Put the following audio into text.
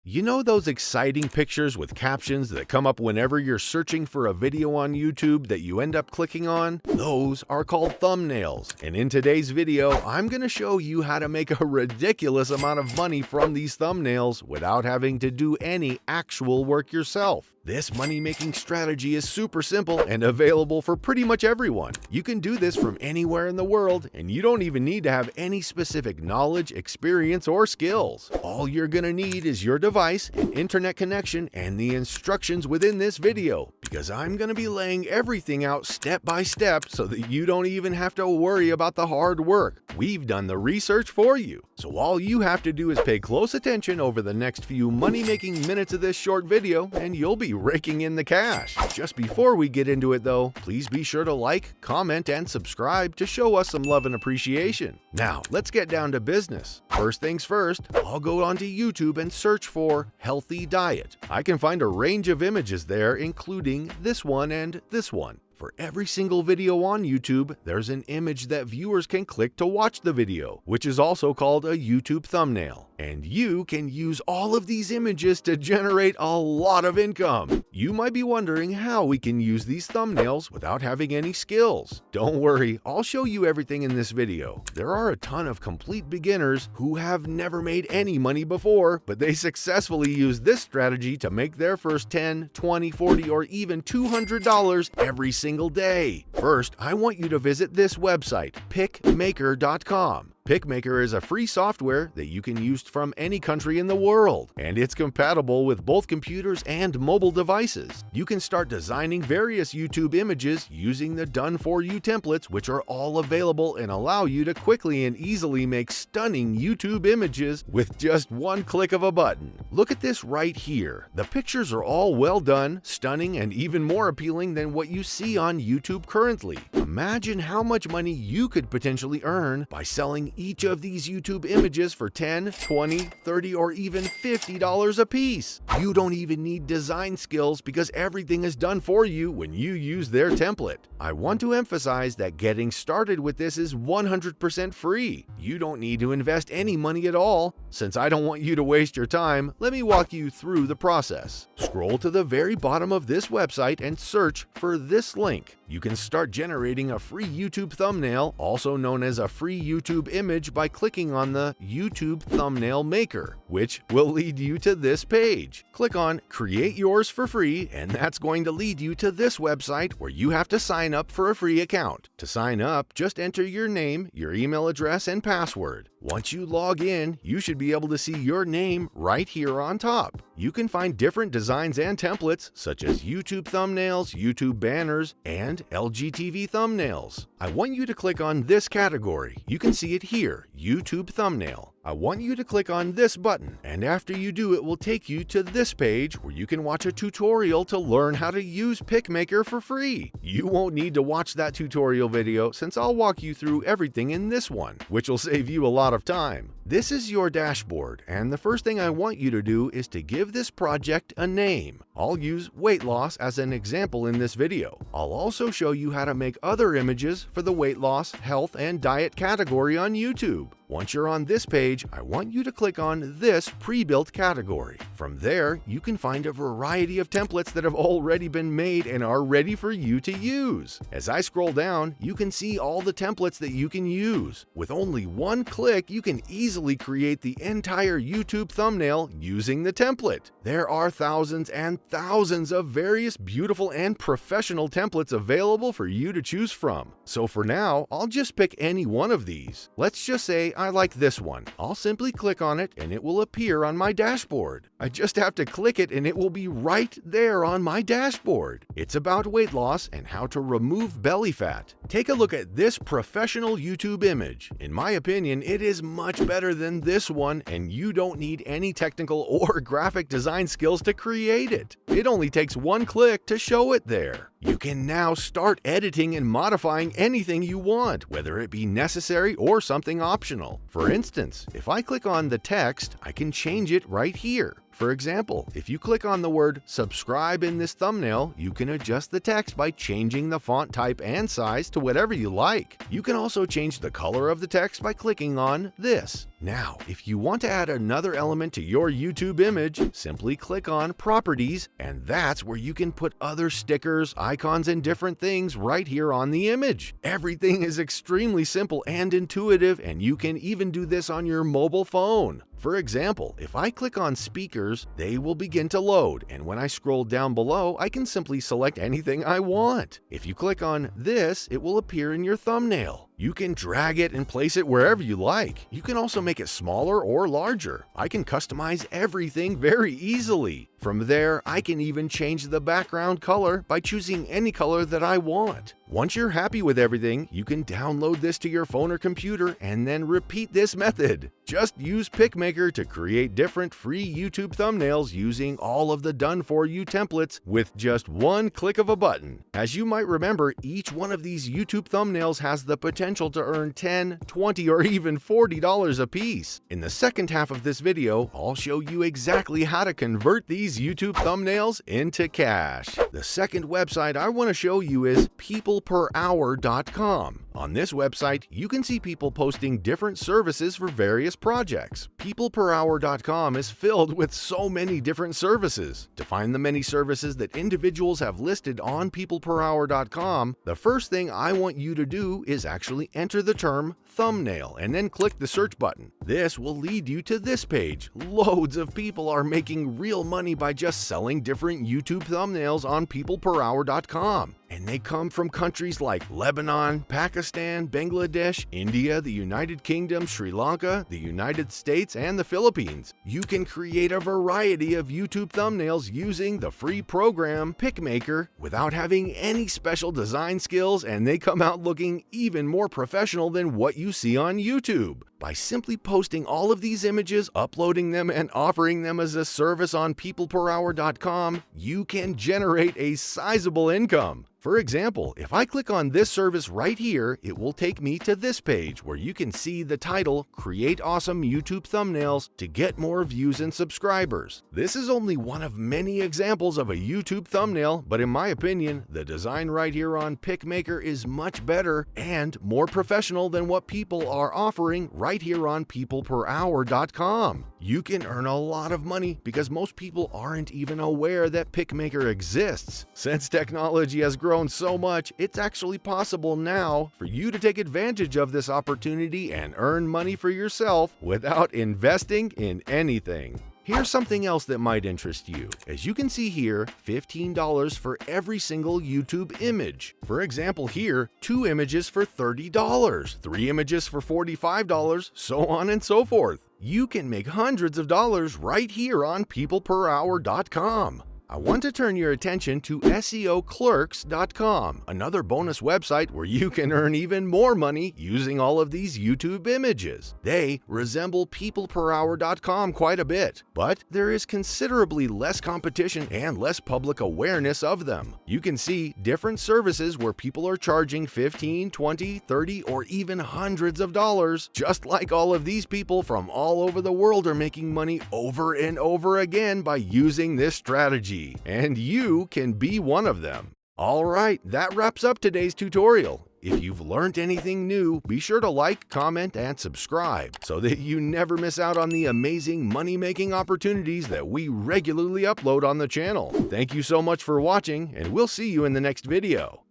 You know those exciting pictures with captions that come up whenever you're searching for a video on YouTube that you end up clicking on? Those are called thumbnails. And in today's video, I'm going to show you how to make a ridiculous amount of money from these thumbnails without having to do any actual work yourself. This money-making strategy is super simple and available for pretty much everyone. You can do this from anywhere in the world, and you don't even need to have any specific knowledge, experience, or skills. All you're gonna need is your device, an internet connection, and the instructions within this video, because I'm gonna be laying everything out step by step so that you don't even have to worry about the hard work. We've done the research for you. So all you have to do is pay close attention over the next few money-making minutes of this short video, and you'll be raking in the cash. Just before we get into it though, please be sure to like, comment, and subscribe to show us some love and appreciation. Now, let's get down to business. First things first, I'll go onto YouTube and search for healthy diet. I can find a range of images there, including this one and this one. For every single video on YouTube, there's an image that viewers can click to watch the video, which is also called a YouTube thumbnail. And you can use all of these images to generate a lot of income. You might be wondering how we can use these thumbnails without having any skills. Don't worry, I'll show you everything in this video. There are a ton of complete beginners who have never made any money before, but they successfully use this strategy to make their first $10, $20, $40, or even $200 every single day. First, I want you to visit this website, pickmaker.com. PickMaker is a free software that you can use from any country in the world, and it's compatible with both computers and mobile devices. You can start designing various YouTube images using the done-for-you templates, which are all available and allow you to quickly and easily make stunning YouTube images with just one click of a button. Look at this right here. The pictures are all well done, stunning, and even more appealing than what you see on YouTube currently. Imagine how much money you could potentially earn by selling each of these YouTube images for $10, $20, $30, or even $50 a piece. You don't even need design skills because everything is done for you when you use their template. I want to emphasize that getting started with this is 100% free. You don't need to invest any money at all. Since I don't want you to waste your time, let me walk you through the process. Scroll to the very bottom of this website and search for this link. You can start generating a free YouTube thumbnail, also known as a free YouTube image, by clicking on the YouTube Thumbnail Maker, which will lead you to this page. Click on Create Yours for free, and that's going to lead you to this website where you have to sign up for a free account. To sign up, just enter your name, your email address, and password. Once you log in, you should be able to see your name right here on top. You can find different designs and templates such as YouTube thumbnails, YouTube banners, and LGTV thumbnails. I want you to click on this category. You can see it here, YouTube thumbnail. I want you to click on this button, and after you do, it will take you to this page where you can watch a tutorial to learn how to use PickMaker for free. You won't need to watch that tutorial video since I'll walk you through everything in this one, which will save you a lot of time. This is your dashboard, and the first thing I want you to do is to give this project a name. I'll use weight loss as an example in this video. I'll also show you how to make other images for the weight loss, health, and diet category on YouTube. Once you're on this page, I want you to click on this pre-built category. From there, you can find a variety of templates that have already been made and are ready for you to use. As I scroll down, you can see all the templates that you can use. With only one click, you can easily create the entire YouTube thumbnail using the template. There are thousands and thousands of various beautiful and professional templates available for you to choose from. So for now, I'll just pick any one of these. Let's just say I like this one. I'll simply click on it and it will appear on my dashboard. I just have to click it and it will be right there on my dashboard. It's about weight loss and how to remove belly fat. Take a look at this professional YouTube image. In my opinion, it is much better than this one, and you don't need any technical or graphic design skills to create it. It only takes one click to show it there. You can now start editing and modifying anything you want, whether it be necessary or something optional. For instance, if I click on the text, I can change it right here. For example, if you click on the word subscribe in this thumbnail, you can adjust the text by changing the font type and size to whatever you like. You can also change the color of the text by clicking on this. Now, if you want to add another element to your YouTube image, simply click on Properties, and that's where you can put other stickers, icons, and different things right here on the image. Everything is extremely simple and intuitive, and you can even do this on your mobile phone. For example, if I click on speakers, they will begin to load, and when I scroll down below, I can simply select anything I want. If you click on this, it will appear in your thumbnail. You can drag it and place it wherever you like. You can also make it smaller or larger. I can customize everything very easily. From there, I can even change the background color by choosing any color that I want. Once you're happy with everything, you can download this to your phone or computer and then repeat this method. Just use PicMaker to create different free YouTube thumbnails using all of the done-for-you templates with just one click of a button. As you might remember, each one of these YouTube thumbnails has the potential to earn $10, $20, or even $40 a piece. In the second half of this video, I'll show you exactly how to convert these YouTube thumbnails into cash. The second website I want to show you is peopleperhour.com. On this website, you can see people posting different services for various projects. Peopleperhour.com is filled with so many different services. To find the many services that individuals have listed on peopleperhour.com, the first thing I want you to do is actually enter the term thumbnail and then click the search button. This will lead you to this page. Loads of people are making real money by just selling different YouTube thumbnails on peopleperhour.com. And they come from countries like Lebanon, Pakistan, Bangladesh, India, the United Kingdom, Sri Lanka, the United States, and the Philippines. You can create a variety of YouTube thumbnails using the free program PicMaker without having any special design skills, and they come out looking even more professional than what you see on YouTube. By simply posting all of these images, uploading them, and offering them as a service on peopleperhour.com, you can generate a sizable income. For example, if I click on this service right here, it will take me to this page where you can see the title, Create Awesome YouTube Thumbnails to get more views and subscribers. This is only one of many examples of a YouTube thumbnail, but in my opinion, the design right here on PicMaker is much better and more professional than what people are offering right here on peopleperhour.com. You can earn a lot of money because most people aren't even aware that PicMaker exists. Since technology has grown so much, it's actually possible now for you to take advantage of this opportunity and earn money for yourself without investing in anything. Here's something else that might interest you. As you can see here, $15 for every single YouTube image. For example here, 2 images for $30, 3 images for $45, so on and so forth. You can make hundreds of dollars right here on peopleperhour.com. I want to turn your attention to SEOclerks.com, another bonus website where you can earn even more money using all of these YouTube images. They resemble peopleperhour.com quite a bit, but there is considerably less competition and less public awareness of them. You can see different services where people are charging $15, $20, $30, or even hundreds of dollars, just like all of these people from all over the world are making money over and over again by using this strategy. And you can be one of them. Alright, that wraps up today's tutorial. If you've learned anything new, be sure to like, comment, and subscribe so that you never miss out on the amazing money-making opportunities that we regularly upload on the channel. Thank you so much for watching, and we'll see you in the next video.